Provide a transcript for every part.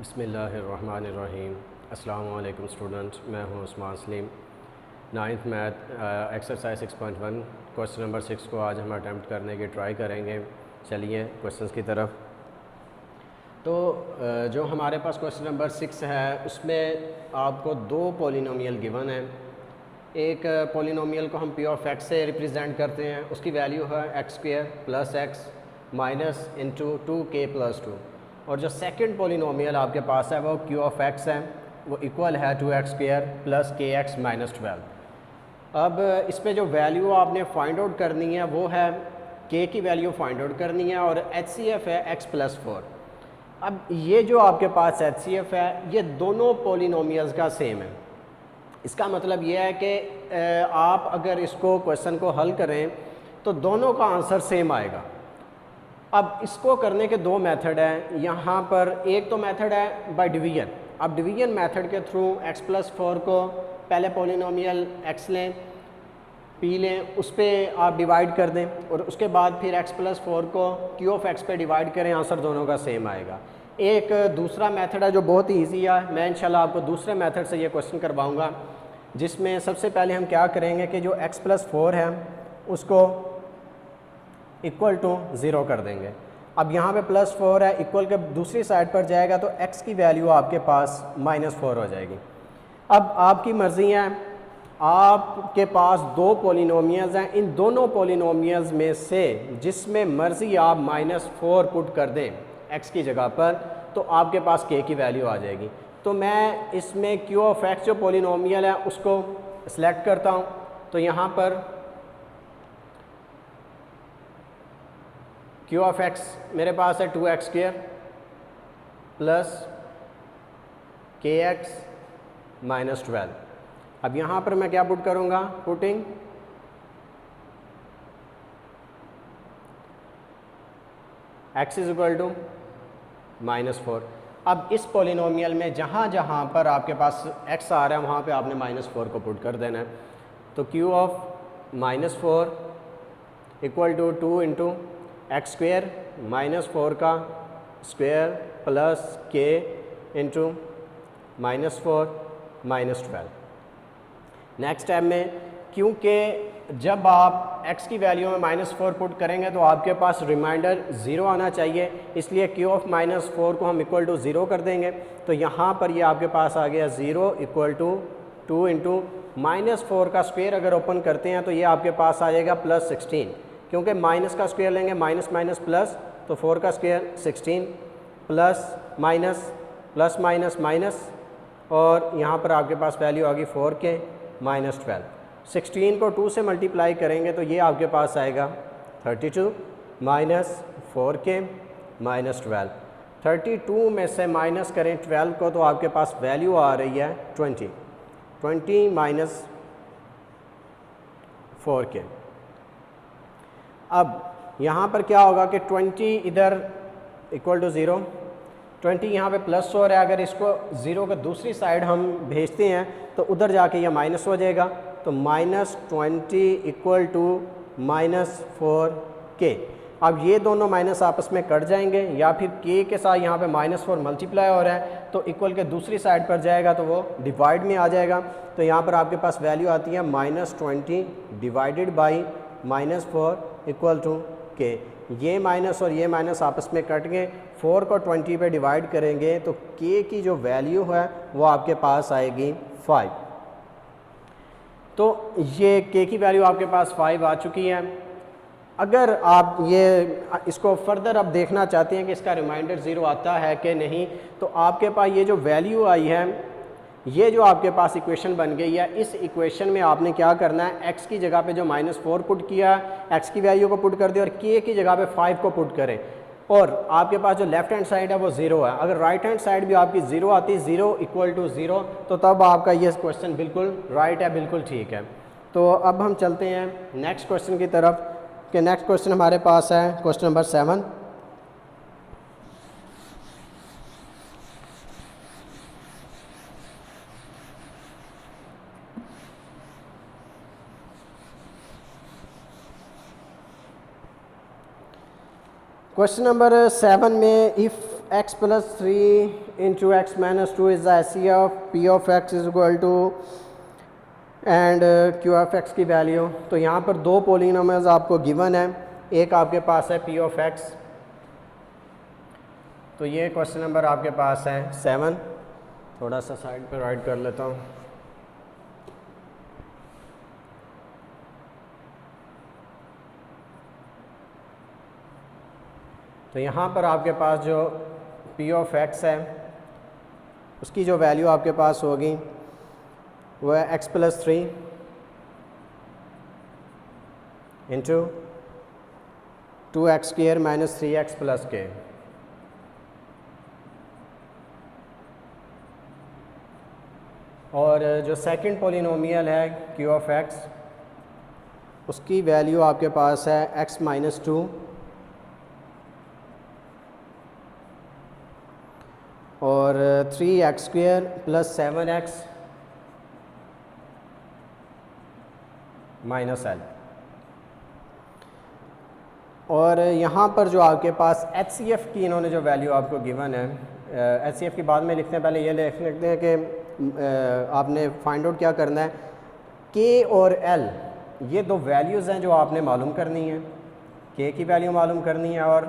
बिस्मिल्लाहिर्रहमानिर्रहीम। अस्सलामु अलैकुम स्टूडेंट, मैं हूं Usman Salim. Ninth math exercise 6.1 question number 6 को आज हम अटैम्प्ट करने की ट्राई करेंगे। चलिए क्वेश्चंस की तरफ। तो जो हमारे पास क्वेश्चन नंबर 6 है उसमें आपको दो पॉलिनोमियल गिवन है। एक पॉलिनोमियल को हम पी ऑफ एक्स से रिप्रेजेंट करते हैं, उसकी वैल्यू है x square plus x minus into 2k+2। और जो सेकंड पॉलिनोमियल आपके पास है वो क्यू ऑफ एक्स है, वो इक्वल है 2x square plus kx minus 12। अब इस पे जो वैल्यू आपने फाइंड आउट करनी है वो है k की वैल्यू फाइंड आउट करनी है और HCF है x+4। अब ये जो आपके पास HCF है ये दोनों पॉलिनोमियल्स का सेम है। इसका मतलब ये है कि आप अगर इसको क्वेश्चन को हल करें तो दोनों का आंसर सेम आएगा। अब इसको करने के दो मेथड हैं यहाँ पर। एक तो मेथड है बाय डिवीजन। अब डिवीजन मेथड के थ्रू x+4 को पहले पॉलिनोमियल x लें, p लें, उस पर आप डिवाइड कर दें और उसके बाद फिर x+4 को q ऑफ x पे डिवाइड करें, आंसर दोनों का सेम आएगा। एक दूसरा मेथड है जो बहुत ही ईजी है, मैं इंशाल्लाह आपको दूसरे मेथड से ये क्वेश्चन करवाऊँगा, जिसमें सबसे पहले हम क्या करेंगे कि जो x+4 है उसको इक्वल टू 0 कर देंगे। अब यहाँ पे +4 है, इक्वल के दूसरी साइड पर जाएगा तो x की वैल्यू आपके पास -4 हो जाएगी। अब आपकी मर्ज़ी है, आपके पास दो पॉलिनोमियल्स हैं, इन दोनों पॉलिनोमियल्स में से जिसमें मर्ज़ी आप -4 पुट कर दें x की जगह पर तो आपके पास k की वैल्यू आ जाएगी। तो मैं इसमें q ऑफ x जो पॉलिनोमियल है उसको सिलेक्ट करता हूँ। तो यहाँ पर q ऑफ x मेरे पास है 2x square plus kx minus 12। अब यहाँ पर मैं क्या पुट करूँगा, putting x is equal to -4। अब इस पॉलिनोमियल में जहाँ जहाँ पर आपके पास x आ रहा है वहाँ पे आपने -4 को पुट कर देना है। तो q of -4 equal to 2 into x square -4 का square plus k into -4 minus 12। Next step में क्योंकि जब आप x की वैल्यू में -4 पुट करेंगे तो आपके पास रिमाइंडर 0 आना चाहिए, इसलिए q ऑफ -4 को हम इक्वल टू 0 कर देंगे। तो यहाँ पर ये आपके पास आ गया 0 इक्वल टू 2 इंटू -4 का स्क्वायर अगर ओपन करते हैं तो ये आपके पास आ जाएगा +16, क्योंकि माइनस का स्क्वायर लेंगे माइनस माइनस प्लस, तो 4 का square 16 plus minus plus minus minus और यहाँ पर आपके पास वैल्यू आ गई 4k माइनस 12। 16 को 2 से मल्टीप्लाई करेंगे तो ये आपके पास आएगा 32 माइनस 4k माइनस 12। 32 में से माइनस करें 12 को तो आपके पास वैल्यू आ रही है 20 माइनस 4k। अब यहाँ पर क्या होगा कि 20 इधर इक्वल टू 0, 20 यहाँ पे +4 है, अगर इसको 0 का दूसरी साइड हम भेजते हैं तो उधर जाके यह माइनस हो जाएगा। तो -20 इक्वल टू -4k। अब ये दोनों माइनस आपस में कट जाएंगे या फिर k के साथ यहाँ पे -4 मल्टीप्लाई हो रहा है तो इक्वल के दूसरी साइड पर जाएगा तो वो डिवाइड में आ जाएगा। तो यहाँ पर आपके पास वैल्यू आती है -20 divided by -4 equal to k। ये माइनस और ये माइनस आपस में कट गए, 4 को 20 पे डिवाइड करेंगे तो k की जो वैल्यू है वो आपके पास आएगी 5। तो ये k की वैल्यू आपके पास 5 आ चुकी है। अगर आप ये इसको फर्दर अब देखना चाहते हैं कि इसका रिमाइंडर 0 आता है कि नहीं, तो आपके पास ये जो वैल्यू आई है, ये जो आपके पास इक्वेशन बन गई है, इस इक्वेशन में आपने क्या करना है, x की जगह पे जो -4 पुट किया, x की वैल्यू को पुट कर दिया और k की जगह पे 5 को पुट करें। और आपके पास जो लेफ्ट हैंड साइड है वो 0 है। अगर राइट हैंड साइड भी आपकी 0 आती है, 0 इक्वल टू 0, तो तब आपका ये क्वेश्चन बिल्कुल राइट है, बिल्कुल ठीक है। तो अब हम चलते हैं नेक्स्ट क्वेश्चन की तरफ कि नेक्स्ट क्वेश्चन हमारे पास है क्वेश्चन नंबर 7। क्वेश्चन नंबर 7 में if x plus 3 into x minus 2 is the AC of P of x is equal to and Q of x की वैल्यू। तो यहाँ पर दो पोलिनोमियल्स आपको गिवन है, एक आपके पास है पी ऑफ एक्स, तो ये क्वेश्चन नंबर आपके पास है 7। थोड़ा सा साइड पर राइट कर लेता हूँ। तो यहाँ पर आपके पास जो पी ऑफ एक्स है उसकी जो वैल्यू आपके पास होगी वो है x plus 3 into 2x square minus 3x plus के। और जो सेकंड पोलिनोमियल है q ऑफ x उसकी वैल्यू आपके पास है x माइनस 2 और 3x square plus 7x minus l। और यहाँ पर जो आपके पास HCF की इन्होंने जो वैल्यू आपको गिवन है, HCF की बाद में लिखते हैं, पहले ये लिख लेते हैं कि आपने फाइंड आउट क्या करना है, K और L ये दो वैल्यूज़ हैं जो आपने मालूम करनी है। K की वैल्यू मालूम करनी है और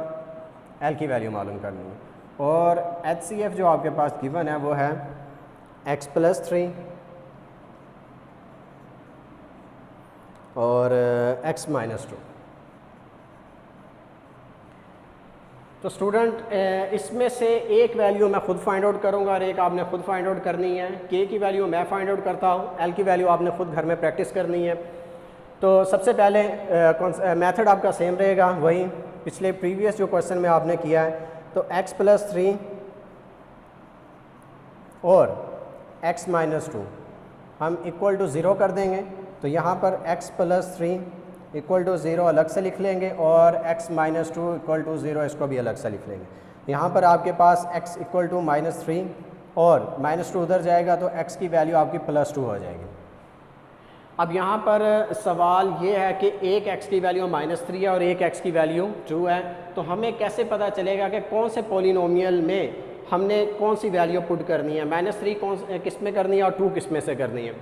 L की वैल्यू मालूम करनी है। और HCF जो आपके पास गिवन है वो है x प्लस 3 और x माइनस 2। तो स्टूडेंट इसमें से एक वैल्यू मैं खुद फाइंड आउट करूंगा और एक आपने खुद फाइंड आउट करनी है। K की वैल्यू मैं फाइंड आउट करता हूँ, L की वैल्यू आपने खुद घर में प्रैक्टिस करनी है। तो सबसे पहले मेथड आपका सेम रहेगा, वही पिछले प्रीवियस जो क्वेश्चन में आपने किया है। तो x प्लस 3 और x माइनस 2 हम इक्वल टू 0 कर देंगे। तो यहाँ पर x प्लस 3 इक्वल टू 0 अलग से लिख लेंगे और x माइनस 2 इक्वल टू 0 इसको भी अलग से लिख लेंगे। यहाँ पर आपके पास x इक्वल टू माइनस 3 और माइनस 2 उधर जाएगा तो x की वैल्यू आपकी प्लस 2 हो जाएगी। अब यहाँ पर सवाल ये है कि एक x की वैल्यू -3 है और एक x की वैल्यू 2 है। तो हमें कैसे पता चलेगा कि कौन से पोलिनोमियल में हमने कौन सी वैल्यू पुट करनी है, -3 कौन किस में करनी है और 2 किस में से करनी है।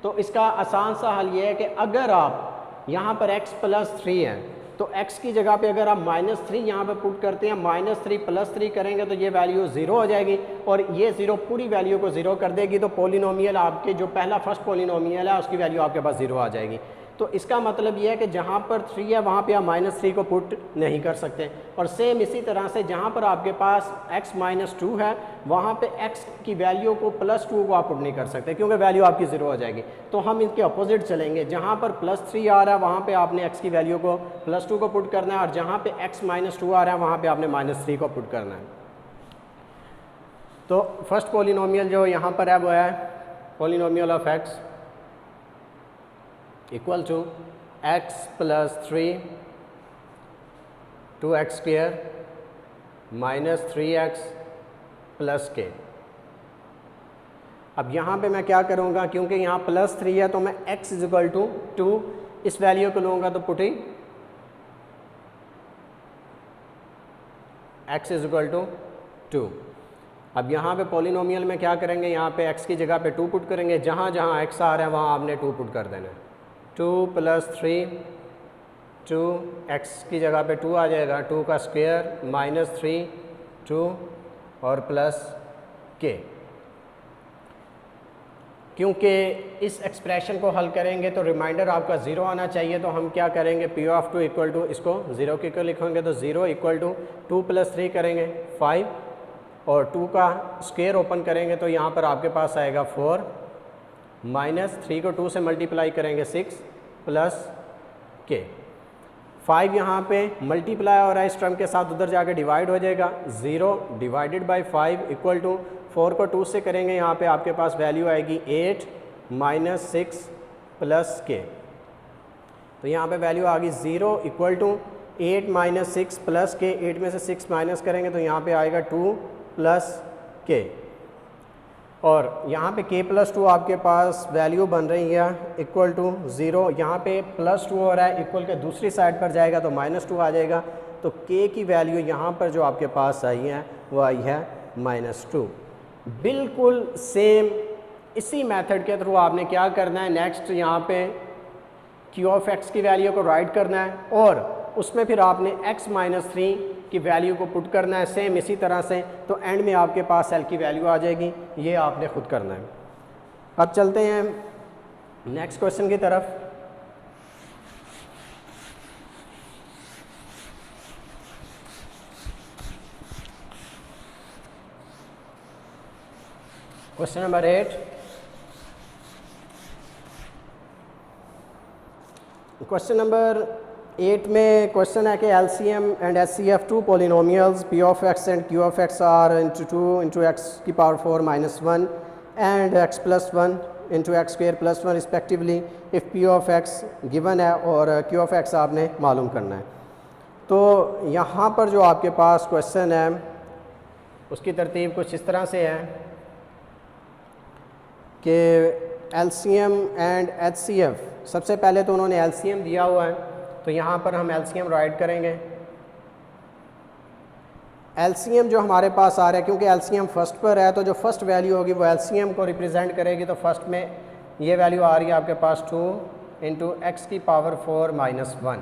तो इसका आसान सा हल ये है कि अगर आप यहाँ पर x प्लस 3 है तो x की जगह पे अगर आप -3 यहाँ पे पुट करते हैं, -3 प्लस 3 करेंगे तो ये वैल्यू 0 हो जाएगी और ये 0 पूरी वैल्यू को 0 कर देगी। तो पोलिनोमियल आपके जो पहला फर्स्ट पोलिनोमियल है उसकी वैल्यू आपके पास 0 आ जाएगी। तो इसका मतलब ये है कि जहाँ पर 3 है वहाँ पे आप -3 को पुट नहीं कर सकते। और सेम इसी तरह से जहाँ पर आपके पास x माइनस 2 है वहाँ पे x की वैल्यू को +2 को आप पुट नहीं कर सकते क्योंकि वैल्यू आपकी 0 हो जाएगी। तो हम इनके अपोजिट चलेंगे, जहाँ पर +3 आ रहा है वहाँ पे आपने x की वैल्यू को +2 को पुट करना है और जहाँ पे x माइनस 2 आ रहा है वहाँ पे आपने -3 को पुट करना है। तो फर्स्ट पोलिनोमियल जो यहाँ पर है वो है polynomial of x equal to x plus 3 2x square minus 3x plus k. अब यहाँ पे मैं क्या करूँगा, क्योंकि यहाँ +3 है तो मैं x इज इक्वल टू 2 इस वैल्यू को लूँगा तो putting x is equal to 2। अब यहाँ पे पोलिनोमियल में क्या करेंगे, यहाँ पे x की जगह पे 2 पुट करेंगे, जहाँ जहाँ x आ रहा है वहाँ आपने 2 पुट कर देना है। 2 प्लस 3 2 x की जगह पे 2 आ जाएगा, 2 का स्क्वायर -3 2 और प्लस k। क्योंकि इस एक्सप्रेशन को हल करेंगे तो रिमाइंडर आपका 0 आना चाहिए, तो हम क्या करेंगे P ऑफ 2 इक्वल टू इसको 0 के इक्वल लिखेंगे तो 0 इक्वल टू 2 प्लस 3 करेंगे 5 और 2 का स्क्वायर ओपन करेंगे तो यहाँ पर आपके पास आएगा 4 -3 को 2 से मल्टीप्लाई करेंगे 6 प्लस के। 5 यहाँ पे मल्टीप्लाई हो रहा है इस टर्म के साथ, उधर जाके डिवाइड हो जाएगा। 0 डिवाइडेड बाय 5 इक्वल टू 4 को 2 से करेंगे, यहाँ पे आपके पास वैल्यू आएगी 8 -6 प्लस के। तो यहाँ पे वैल्यू आ गई 0 इक्वल टू 8 -6 प्लस के। 8 में से 6 माइनस करेंगे तो यहाँ पे आएगा 2 प्लस के। और यहाँ पे k प्लस 2 आपके पास वैल्यू बन रही है इक्वल टू 0। यहाँ पे +2 हो रहा है, इक्वल के दूसरी साइड पर जाएगा तो -2 आ जाएगा। तो k की वैल्यू यहाँ पर जो आपके पास आई है वो आई है -2। बिल्कुल सेम इसी मेथड के थ्रू आपने क्या करना है, नेक्स्ट यहाँ पे q ऑफ x की वैल्यू को राइट करना है और उसमें फिर आपने x -3 की वैल्यू को पुट करना है सेम इसी तरह से, तो एंड में आपके पास l की वैल्यू आ जाएगी। ये आपने खुद करना है। अब चलते हैं नेक्स्ट क्वेश्चन की तरफ। Question number 8। क्वेश्चन नंबर 8 में क्वेश्चन है कि LCM and HCF two polynomials P of x and Q of x are into 2 into x की power 4 -1 and x plus 1 into x square plus 1 respectively if P of x given है और Q of x आपने मालूम करना है। तो यहाँ पर जो आपके पास क्वेश्चन है उसकी तरतीब कुछ इस तरह से है कि LCM एंड HCF, सबसे पहले तो उन्होंने LCM दिया हुआ है तो यहाँ पर हम LCM राइट करेंगे। LCM जो हमारे पास आ रहा है, क्योंकि LCM फर्स्ट पर है तो जो फर्स्ट वैल्यू होगी वो LCM को रिप्रेजेंट करेगी। तो फर्स्ट में ये वैल्यू आ रही है आपके पास 2 इंटू एक्स की पावर 4 -1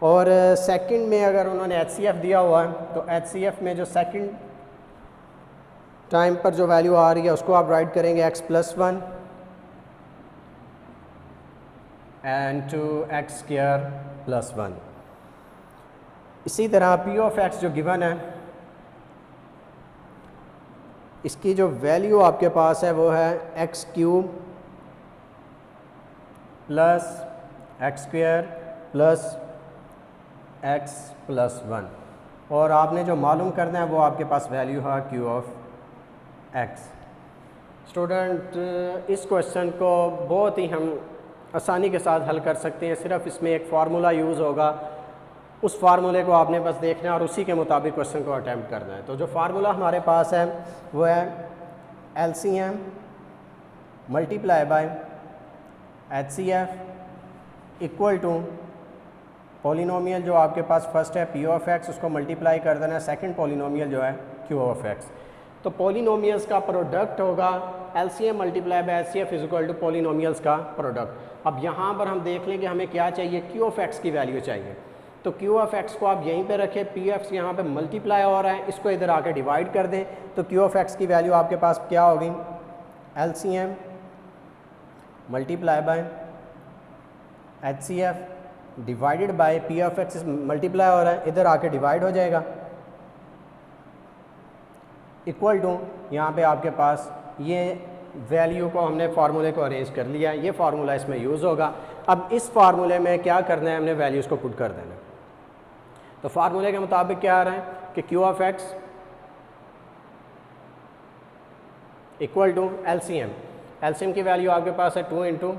और सेकंड में अगर उन्होंने HCF दिया हुआ है तो HCF में जो सेकंड टाइम पर जो वैल्यू आ रही है उसको आप राइट करेंगे x plus 1 and 2x² plus 1। इसी तरह P ऑफ x जो गिवन है इसकी जो वैल्यू आपके पास है वो है x³ plus x² plus x plus 1 और आपने जो मालूम करना है वो आपके पास वैल्यू है Q ऑफ x। स्टूडेंट इस क्वेश्चन को बहुत ही हम आसानी के साथ हल कर सकते हैं। सिर्फ इसमें एक फार्मूला यूज़ होगा, उस फार्मूले को आपने बस देखना है और उसी के मुताबिक क्वेश्चन को अटैम्प्ट करना है। तो जो फार्मूला हमारे पास है वो है LCM multiply by HCF equal to polynomial जो आपके पास फर्स्ट है P ऑफ x उसको मल्टीप्लाई कर देना है सेकंड पॉलिनोमियल जो है Q ऑफ x। तो पॉलिनोमियल्स का प्रोडक्ट होगा LCM multiply by HCF is equal to polynomials का प्रोडक्ट। अब यहाँ पर हम देख लें कि हमें क्या चाहिए, Q ऑफ x की वैल्यू चाहिए। तो Q ऑफ x को आप यहीं पे रखें, P ऑफ x यहाँ पे मल्टीप्लाई हो रहा है, इसको इधर आके डिवाइड कर दें तो Q ऑफ x की वैल्यू आपके पास क्या होगी, LCM multiply by HCF divided by P of x multiply हो रहा है, इधर आके डिवाइड हो जाएगा इक्वल टू यहाँ पे आपके पास ये वैल्यू को हमने फार्मूले को अरेंज कर लिया, ये फार्मूला इसमें यूज़ होगा। अब इस फार्मूले में क्या करना है, हमने वैल्यूज़ को पुट कर देना है। तो फार्मूले के मुताबिक क्या आ रहा है कि Q of x equal to LCM की वैल्यू आपके पास है 2 इंटू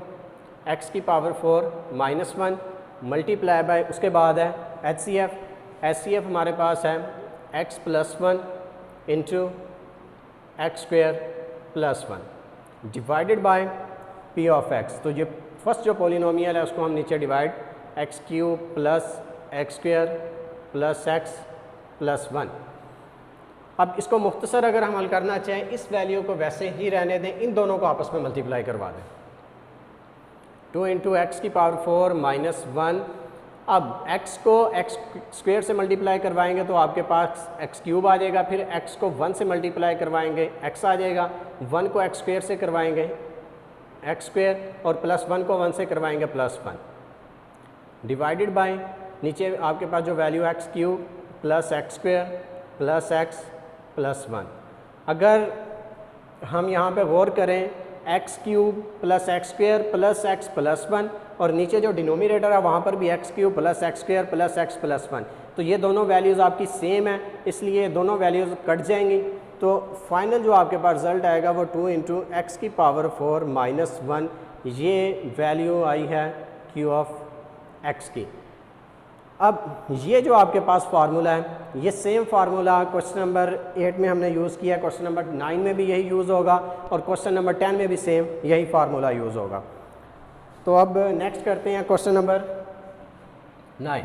एक्स की पावर 4 -1 मल्टीप्लाई बाय उसके बाद है HCF हमारे पास है x plus 1 into x² plus 1 divided by P of x। तो ये फर्स्ट जो पॉलिनोमियल है उसको हम नीचे divide x³ plus x² plus x plus 1। अब इसको मुख्तसर अगर हम हल करना चाहें, इस वैल्यू को वैसे ही रहने दें, इन दोनों को आपस में मल्टीप्लाई करवा दें। 2 इंटू एक्स की पावर 4 -1। अब x को x² से मल्टीप्लाई करवाएंगे तो आपके पास x³ आ जाएगा, फिर x को 1 से मल्टीप्लाई करवाएंगे x आ जाएगा, 1 को x² से करवाएंगे x² और प्लस 1 को 1 से करवाएंगे प्लस 1 डिवाइडेड बाय नीचे आपके पास जो value x³ plus x² plus x plus 1। अगर हम यहाँ पे गौर करें x³ plus x² plus x plus 1 और नीचे जो डिनोमिनेटर है वहाँ पर भी x³ plus x² plus x plus 1, तो ये दोनों वैल्यूज़ आपकी सेम है, इसलिए दोनों वैल्यूज़ कट जाएंगी। तो फाइनल जो आपके पास रिजल्ट आएगा वो 2 इंटू एक्स की पावर 4 -1, ये वैल्यू आई है Q ऑफ x की। अब ये जो आपके पास फार्मूला है, ये सेम फार्मूला क्वेश्चन नंबर 8 में हमने यूज़ किया, क्वेश्चन नंबर 9 में भी यही यूज़ होगा और क्वेश्चन नंबर 10 में भी सेम यही फार्मूला यूज़ होगा। तो अब नेक्स्ट करते हैं क्वेश्चन नंबर 9।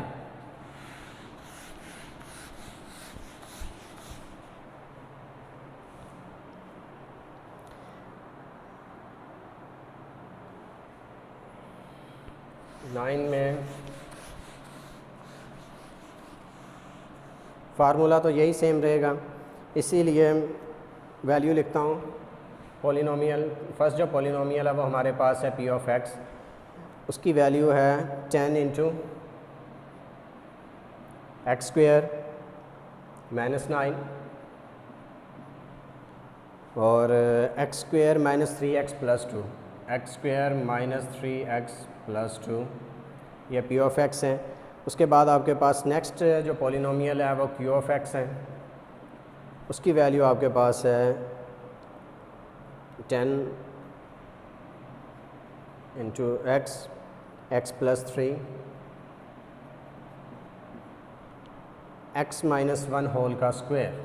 9 में फार्मूला तो यही सेम रहेगा, इसीलिए वैल्यू लिखता हूँ पॉलिनोमियल। फर्स्ट जो पॉलिनोमियल है वो हमारे पास है पी ऑफ एक्स, उसकी वैल्यू है 10 इंटू एक्स स्क्वेयर माइनस 9 और x square minus 3x plus 2, x square minus 3x plus 2, ये पी ऑफ एक्स है। उसके बाद आपके पास नेक्स्ट जो पॉलिनोमियल है वो क्यू ऑफ एक्स है, उसकी वैल्यू आपके पास है 10 into X plus 3 x minus 1 whole का square.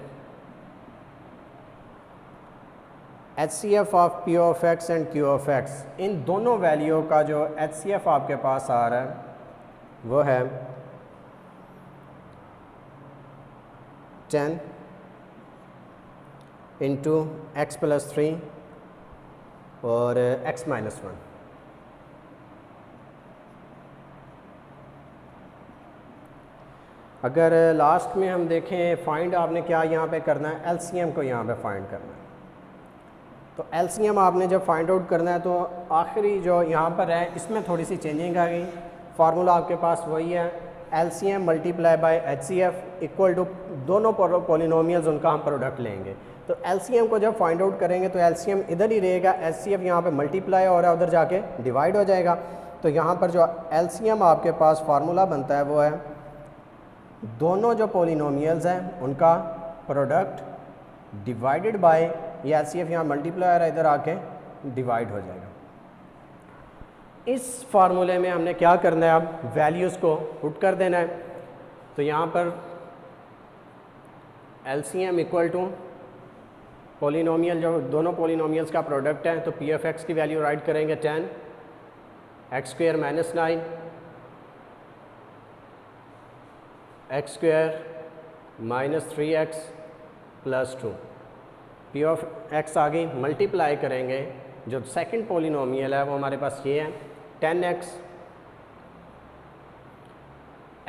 H C F of P of X and Q of X, इन दोनों वैल्यू का जो एच सी एफ आपके पास आ रहा है वो है 10 इंटू एक्स प्लस 3 और एक्स माइनस 1। अगर लास्ट में हम देखें फाइंड आपने क्या यहाँ पे करना है, एलसीएम को यहाँ पे फाइंड करना है। तो एलसीएम आपने जब फाइंड आउट करना है तो आखिरी जो यहाँ पर है इसमें थोड़ी सी चेंजिंग आ गई। फार्मूला आपके पास वही है, LCM multiply by HCF equal to दोनों पॉलिनोमियल्स उनका हम प्रोडक्ट लेंगे। तो एलसीएम को जब फाइंड आउट करेंगे तो एलसीएम इधर ही रहेगा, एचसीएफ यहाँ पे मल्टीप्लाई हो रहा है उधर जाके डिवाइड हो जाएगा। तो यहाँ पर जो एलसीएम आपके पास फार्मूला बनता है वो है दोनों जो पॉलिनोमियल्स हैं उनका प्रोडक्ट डिवाइडेड बाय, ये एलसीएफ यहाँ मल्टीप्लाई आ रहा है इधर आके डिवाइड हो जाएगा। इस फार्मूले में हमने क्या करना है, अब वैल्यूज़ को पुट कर देना है। तो यहाँ पर एलसीएम इक्वल टू पॉलिनोमियल, जो दोनों पॉलिनोमियल्स का प्रोडक्ट है, तो पी एफ एक्स की वैल्यू राइट करेंगे 10 x square minus 9 x square minus 3x plus 2, P of x आ गई, मल्टीप्लाई करेंगे जो सेकंड पॉलिनोमियल है वो हमारे पास ये है 10x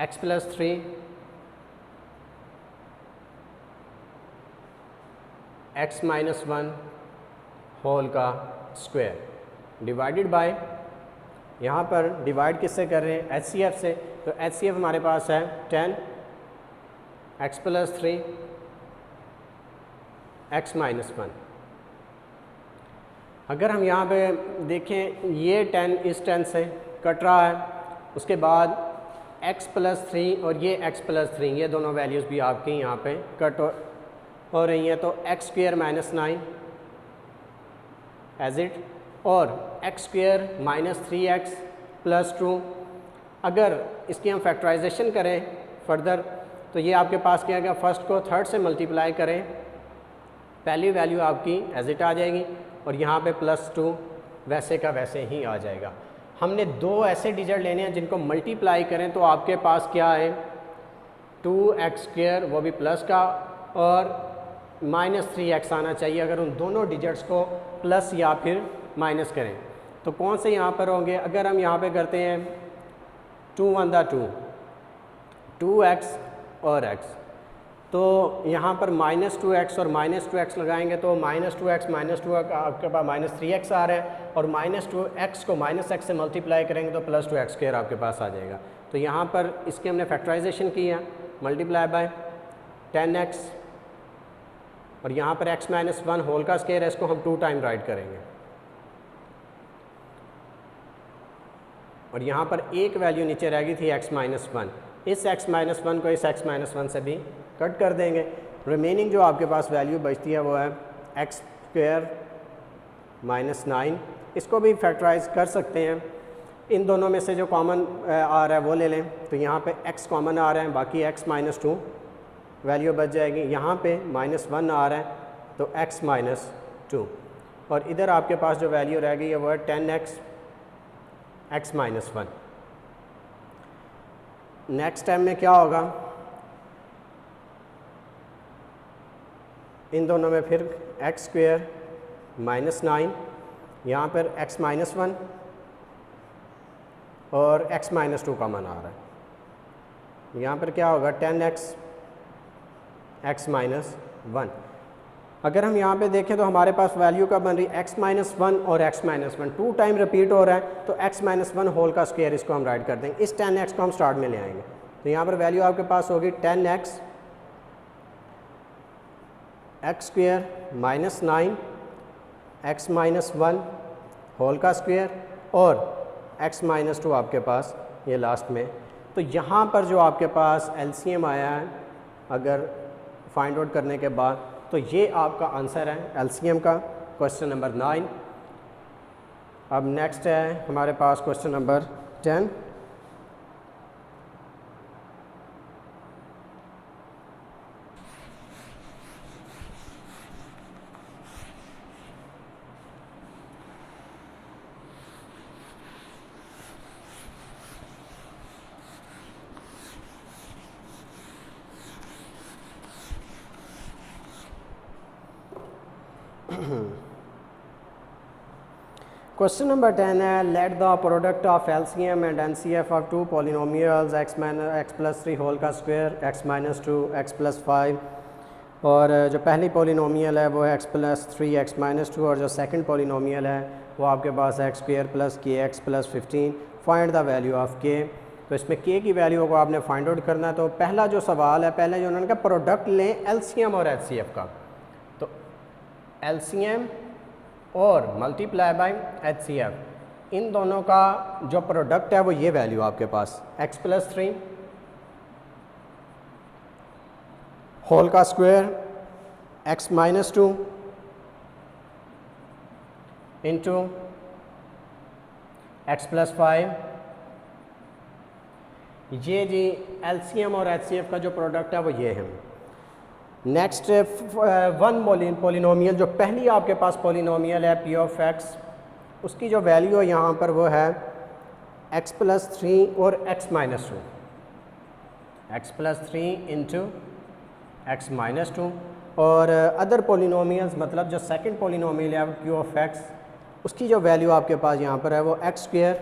x plus 3 x minus 1 whole का स्क्वायर डिवाइडेड बाय, यहाँ पर डिवाइड किससे कर रहे हैं, एच सी एफ से। तो एच सी एफ हमारे पास है 10 एक्स प्लस 3 एक्स माइनस 1। अगर हम यहाँ पे देखें ये 10 इस 10 से कट रहा है, उसके बाद x प्लस 3 और ये x प्लस 3, ये दोनों वैल्यूज़ भी आपकी यहाँ पे कट हो रही हैं। तो x square minus 9 as it और x square minus 3x plus 2। अगर इसकी हम फैक्टराइजेशन करें फर्दर तो ये आपके पास क्या है, फर्स्ट को थर्ड से मल्टीप्लाई करें, पहली वैल्यू आपकी एज इट आ जाएगी और यहाँ पे प्लस 2 वैसे का वैसे ही आ जाएगा। हमने दो ऐसे डिजिट लेने हैं जिनको मल्टीप्लाई करें तो आपके पास क्या है 2x स्क्वेयर, वो भी प्लस का, और माइनस 3x आना चाहिए अगर उन दोनों डिजिट्स को प्लस या फिर माइनस करें। तो कौन से यहाँ पर होंगे, अगर हम यहाँ पे करते हैं 2 1 2 2x और x, तो यहाँ पर माइनस 2x और माइनस 2x लगाएंगे तो माइनस 2x माइनस 2 आपके पास माइनस 3x आ रहा है, और माइनस 2x को माइनस x से मल्टीप्लाई करेंगे तो प्लस 2x स्क्वायर आपके पास आ जाएगा। तो यहाँ पर इसकी हमने फैक्टराइजेशन की है, मल्टीप्लाई बाय 10x और यहाँ पर x माइनस 1 होल का स्क्वायर है, इसको हम 2 टाइम राइट करेंगे और यहाँ पर एक वैल्यू नीचे रह गई थी x माइनस 1, इस x माइनस 1 को इस x माइनस 1 से भी कट कर देंगे। रिमेनिंग जो आपके पास वैल्यू बचती है वो है एक्स स्क्वेयर माइनस 9, इसको भी फैक्टराइज कर सकते हैं। इन दोनों में से जो कॉमन आ रहा है वो ले लें, तो यहाँ पे x कॉमन आ रहा है, बाकी x माइनस 2 वैल्यू बच जाएगी। यहाँ पे माइनस 1 आ रहा है तो x माइनस 2, और इधर आपके पास जो वैल्यू रह गई है वो है 10x x minus 1। Next time में क्या होगा, इन दोनों में फिर एक्स स्क्वेयर माइनस 9, यहाँ पर x माइनस 1 और x माइनस 2 कॉमन आ रहा है। यहाँ पर क्या होगा 10x x माइनस 1। अगर हम यहाँ पे देखें तो हमारे पास वैल्यू का बन रही है x माइनस 1 और x माइनस 1 2 टाइम रिपीट हो रहा है, तो x माइनस 1 होल का स्क्वायर इसको हम राइट कर देंगे। इस 10x को हम स्टार्ट में ले आएंगे, तो यहाँ पर वैल्यू आपके पास होगी 10x x square minus 9 x minus 1 whole का स्क्वायर और x माइनस 2 आपके पास ये लास्ट में। तो यहाँ पर जो आपके पास LCM आया है अगर फाइंड आउट करने के बाद, तो ये आपका आंसर है LCM का, क्वेश्चन नंबर 9। अब नेक्स्ट है हमारे पास क्वेश्चन नंबर 10। क्वेश्चन नंबर 10 है let the product of LCM and NCF of two polynomials x plus 3 whole का square x minus 2 x plus 5, और जो पहली पॉलिनोमियल है वो है x प्लस 3 x माइनस 2, और जो सेकंड पॉलिनोमियल है वो आपके पास x square plus kx plus 15। Find the value of k। तो इसमें k की वैल्यू को आपने फाइंड आउट करना है। तो पहला जो सवाल है, पहले जो उन्होंने कहा प्रोडक्ट लें LCM और HCF का, तो LCM और मल्टीप्लाई बाय HCF, इन दोनों का जो प्रोडक्ट है वो ये वैल्यू आपके पास x प्लस 3 होल का square x minus 2 into x plus 5। ये जी LCM और HCF का जो प्रोडक्ट है वो ये है। नेक्स्ट वन पॉलिनोमियल, जो पहली आपके पास पॉलिनोमियल है p ऑफ x, उसकी जो वैल्यू है यहाँ पर वो है x प्लस 3 और x minus 2, x plus 3 into x minus 2। और अदर पॉलिनोमियल्स मतलब जो सेकंड पॉलिनोमियल है q ऑफ x, उसकी जो वैल्यू आपके पास यहाँ पर है वो x square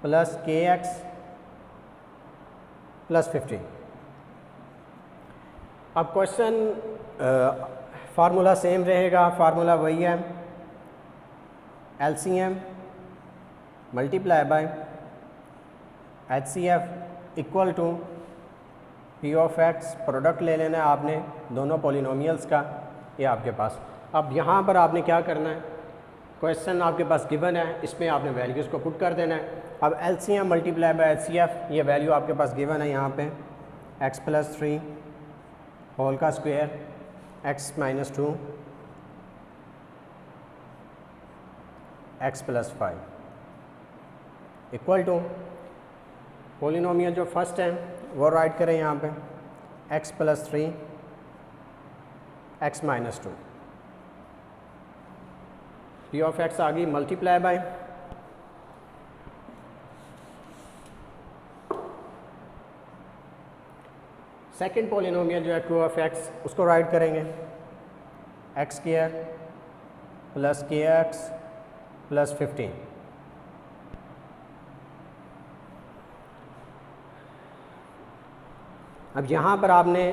plus kx plus 15। अब क्वेश्चन फार्मूला सेम रहेगा, फार्मूला वही है LCM multiply by HCF equal to p of x। Product ले लेना है आपने दोनों पॉलिनोमियल्स का, ये आपके पास। अब यहाँ पर आपने क्या करना है, क्वेश्चन आपके पास गिवन है, इसमें आपने वैल्यूज़ को पुट कर देना है। अब LCM मल्टीप्लाई बाय HCF, ये वैल्यू आपके पास गिवन है यहाँ पे x प्लस 3 होल का square x minus 2 x plus 5 equal to polynomial जो फर्स्ट है वो राइट करें यहाँ पे x plus 3 x minus 2, p of x आ गई मल्टीप्लाई बाय सेकेंड पॉलिनोमियल जो है q ऑफ x, उसको राइट करेंगे x square plus kx plus 15। अब यहाँ पर आपने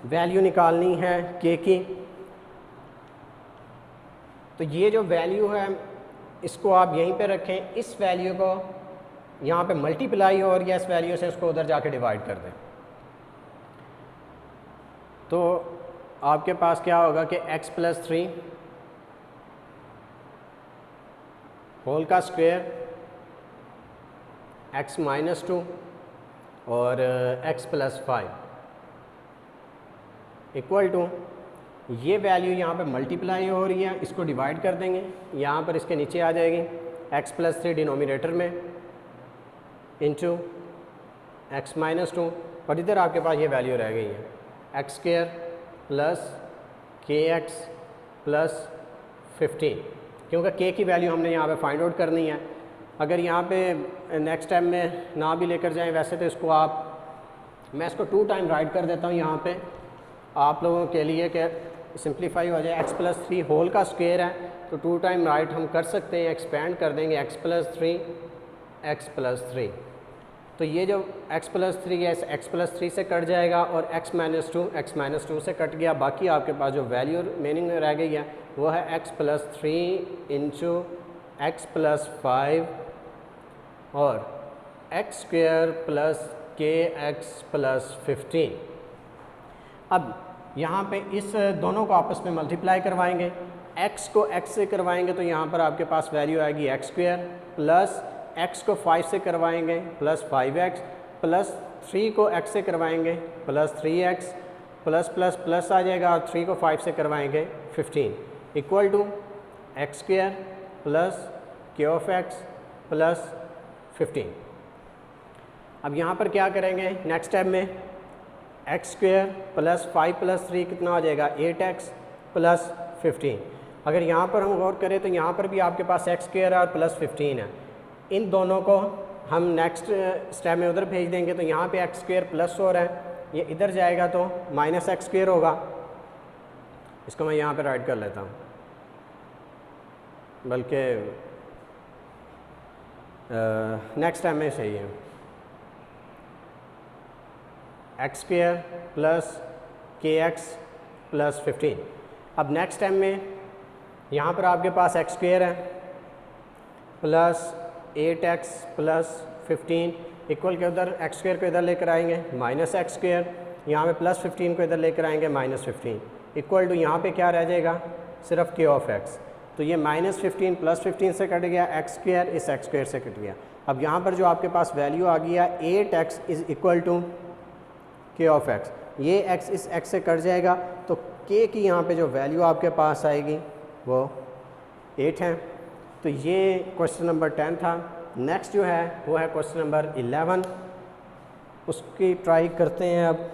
वैल्यू निकालनी है k की। तो ये जो वैल्यू है इसको आप यहीं पे रखें, इस वैल्यू को यहाँ पे मल्टीप्लाई हो और या इस वैल्यू से इसको उधर जाके डिवाइड कर दें। तो आपके पास क्या होगा कि x प्लस 3 होल का स्क्वायर x माइनस 2 और x प्लस 5 इक्वल टू, ये वैल्यू यहाँ पे मल्टीप्लाई हो रही है, इसको डिवाइड कर देंगे, यहाँ पर इसके नीचे आ जाएगी x प्लस 3 डिनोमिनेटर में इंटू x माइनस 2, और इधर आपके पास ये वैल्यू रह गई है x square plus kx plus 15, क्योंकि k की वैल्यू हमने यहाँ पे फाइंड आउट करनी है। अगर यहाँ पे नेक्स्ट टाइम में ना भी लेकर जाएं, वैसे तो इसको मैं इसको 2 टाइम राइट कर देता हूँ यहाँ पे आप लोगों के लिए कि सिंप्लीफाई हो जाए। x प्लस 3 होल का स्क्वायर है तो 2 टाइम राइट हम कर सकते हैं, एक्सपेंड कर देंगे x plus 3 x plus three. तो ये जो x प्लस थ्री है इस x प्लस थ्री से कट जाएगा और x माइनस टू से कट गया। बाकी आपके पास जो वैल्यू मीनिंग में रह गई है वो है x plus three into X plus five और एक्स स्क्वेयर प्लस के एक्स प्लस 15। अब यहाँ पे इस दोनों को आपस में मल्टीप्लाई करवाएंगे। x को x से करवाएंगे तो यहाँ पर आपके पास वैल्यू आएगी एक्स स्क्वेयर प्लस x को 5 से करवाएंगे प्लस 5x प्लस 3 को x से करवाएंगे plus 3x plus plus plus आ जाएगा और 3 को 5 से करवाएंगे 15 equal to x square plus के ऑफ एक्स प्लस 15। अब यहाँ पर क्या करेंगे नेक्स्ट स्टेप में एक्स स्क्वेयर प्लस 5 प्लस 3 कितना हो जाएगा 8x प्लस 15। अगर यहाँ पर हम गौर करें तो यहाँ पर भी आपके पास एक्स स्क्वेयर और प्लस 15 है। इन दोनों को हम नेक्स्ट स्टेप में उधर भेज देंगे तो यहाँ पे एक्स स्क्वेयर प्लस हो रहा है, ये इधर जाएगा तो माइनस एक्स स्क्वेयर होगा। इसको मैं यहाँ पे राइट कर लेता हूँ, बल्कि नेक्स्ट स्टेप में सही है एक्स स्क्वेयर प्लस के एक्स प्लस 15। अब नेक्स्ट स्टेप में यहाँ पर आपके पास एक्स स्क्वेयर है प्लस 8x प्लस 15 इक्वल के उधर एक्स स्क्वेयर को इधर लेकर आएंगे माइनस एक्स स्क्वेयर, यहाँ पे प्लस 15 को इधर लेकर आएंगे माइनस 15 इक्वल टू यहाँ पे क्या रह जाएगा सिर्फ के ऑफ एक्स। तो ये माइनस 15 प्लस 15 से कट गया, एक्स स्क्वेयर इस एक्स स्क्वेयर से कट गया। अब यहाँ पर जो आपके पास वैल्यू आ गया 8x इज़ इक्वल टू के ऑफ एक्स, ये x इस x से कट जाएगा तो k की यहाँ पे जो वैल्यू आपके पास आएगी वो 8 है। तो ये क्वेश्चन नंबर 10 था। नेक्स्ट जो है वो है क्वेश्चन नंबर 11, उसकी ट्राई करते हैं अब।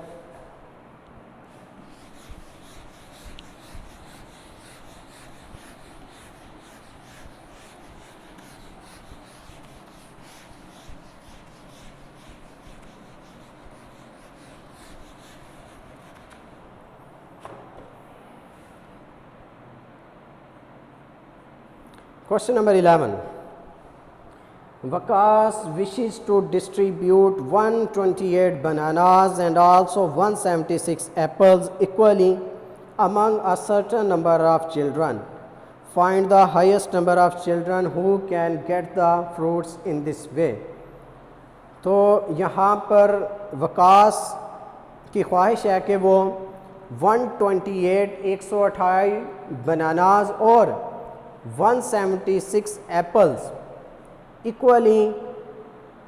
Question number 11. Vakas wishes to distribute 128 bananas and also 176 apples equally among a certain number of children. Find the highest number of children who can get the fruits in this way. तो यहाँ पर वकास की ख्वाहिश है कि वो 128 bananas और 176 apples equally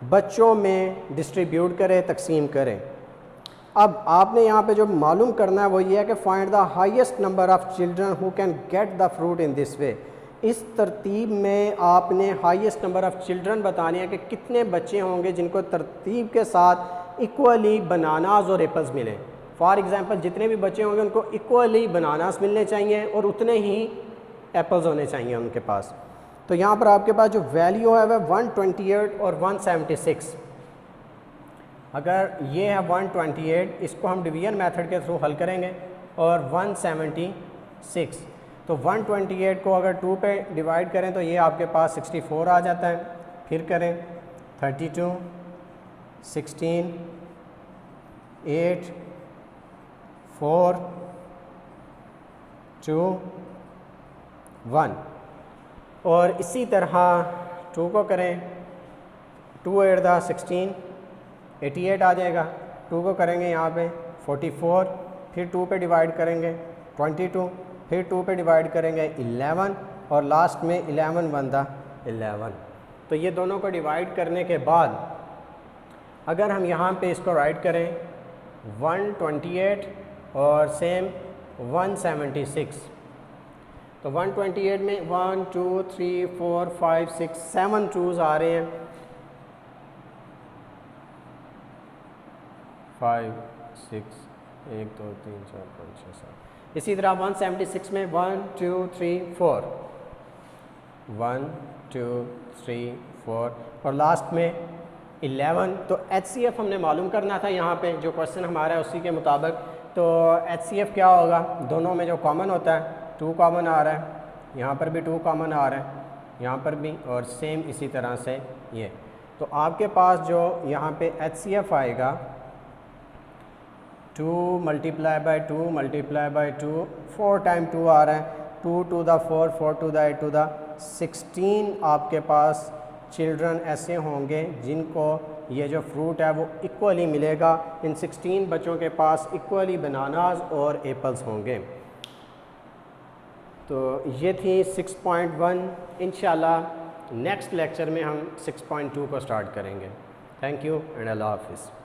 बच्चों में डिस्ट्रीब्यूट करें, तकसीम करें। अब आपने यहाँ पे जो मालूम करना है वो ये है कि find the highest number of children who can get the fruit in this way. इस तरतीब में आपने हाईएस्ट नंबर ऑफ चिल्ड्रन बताने हैं कि कितने बच्चे होंगे जिनको तरतीब के साथ इक्वली बनानास और एप्पल्स मिलें। फॉर एग्ज़ाम्पल जितने भी बच्चे होंगे उनको इक्वली बनानास मिलने चाहिए और उतने ही एप्पल्स होने चाहिए उनके पास। तो यहाँ पर आपके पास जो वैल्यू है वह 128 और 176। अगर ये है 128, इसको हम डिवीजन मेथड के थ्रू हल करेंगे और 176, तो 128 को अगर 2 पे डिवाइड करें तो ये आपके पास 64 आ जाता है। फिर करें 32, 16, 8, 4, 2, 1 और इसी तरह 2 को करें 2 8 दा 16, 88 आ जाएगा। 2 को करेंगे यहाँ पे 44, फिर 2 पे डिवाइड करेंगे 22, फिर 2 पे डिवाइड करेंगे 11 और लास्ट में 11 बनता 11। तो ये दोनों को डिवाइड करने के बाद अगर हम यहाँ पे इसको राइट करें 128 और सेम 176, तो 128 में 1 2 3 4 5 6 7 2s आ रहे हैं, 5 6 1 2 3 4 5 6 7। इसी तरह 176 में 1 2 3 4, 1 2 3 4 और लास्ट में 11। तो HCF हमने मालूम करना था यहाँ पे, जो क्वेश्चन हमारा है उसी के मुताबिक। तो HCF क्या होगा, दोनों में जो कॉमन होता है 2 कॉमन आ रहा है, यहाँ पर भी 2 कॉमन आ रहा है, यहाँ पर भी, और सेम इसी तरह से ये। तो आपके पास जो यहाँ पे HCF आएगा 2 multiply by 2 multiply by 2, 4 time 2 आ रहा है, 2 to the 4, 4 to the 8 to the 16 आपके पास चिल्ड्रन ऐसे होंगे जिनको ये जो फ्रूट है वो इक्वली मिलेगा। इन 16 बच्चों के पास इक्वली बनानाज और एप्पल्स होंगे। तो ये थी 6.1। इंशाल्लाह नेक्स्ट लेक्चर में हम 6.2 को स्टार्ट करेंगे। थैंक यू एंड अल्लाह हाफिज़।